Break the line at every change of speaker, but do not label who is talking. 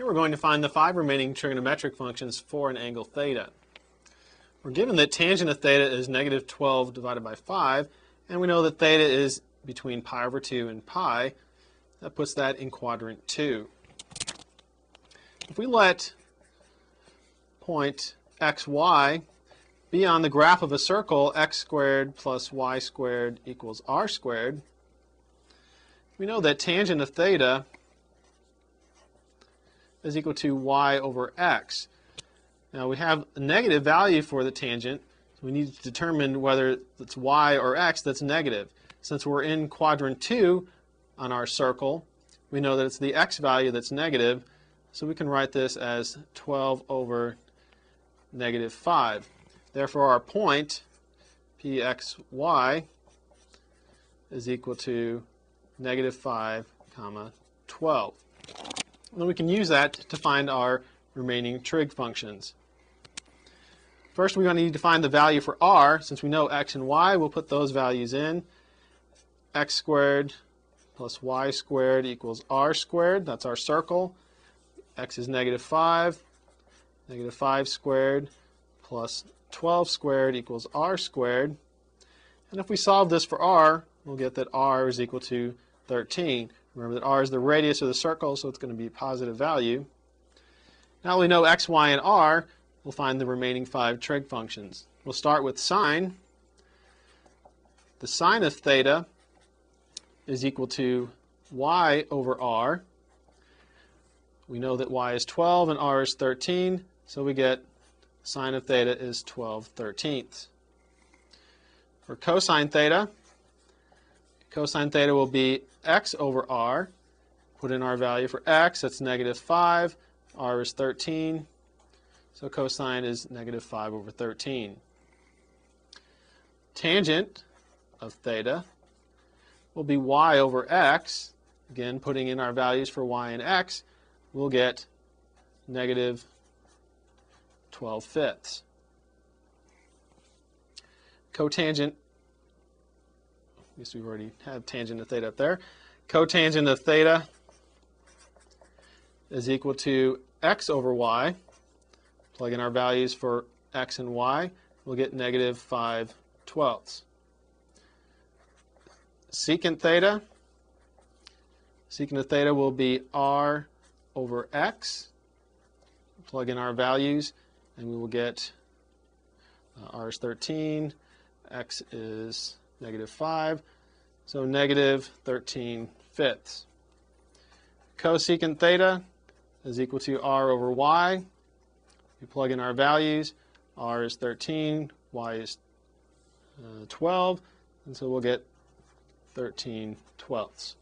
we're going to find the 5 remaining trigonometric functions for an angle theta. We're given that tangent of theta is negative 12 divided by 5, and we know that theta is between pi over 2 and pi. That puts that in quadrant 2. If we let point xy be on the graph of a circle, x squared plus y squared equals r squared, we know that tangent of theta is equal to y over x. Now we have a negative value for the tangent, so we need to determine whether it's y or x that's negative. Since we're in quadrant 2 on our circle, we know that it's the x value that's negative, so we can write this as 12 over negative 5. Therefore our point pxy is equal to negative 5 comma 12. And then we can use that to find our remaining trig functions. First we're going to need to find the value for r. Since we know x and y, we'll put those values in. X squared plus y squared equals r squared. That's our circle. X is negative 5. Negative 5 squared plus 12 squared equals r squared. And if we solve this for r, we'll get that r is equal to 13. Remember that r is the radius of the circle, so it's going to be a positive value. Now that we know x, y, and r, we'll find the remaining 5 trig functions. We'll start with sine. The sine of theta is equal to y over r. We know that y is 12 and r is 13, so we get sine of theta is 12/13. For cosine theta will be x over r. Put in our value for x, that's negative 5. R is 13, so cosine is negative 5 over 13. Tangent of theta will be y over x. Again, putting in our values for y and x, we'll get negative 12/5. Cotangent, I guess we've already had tangent of theta up there. Cotangent of theta is equal to x over y. Plug in our values for x and y, we'll get negative 5/12. Secant of theta will be r over x. Plug in our values, and we will get r is 13, x is negative 5, so negative 13/5. Cosecant theta is equal to r over y. We plug in our values. R is 13, y is 12, and so we'll get 13/12.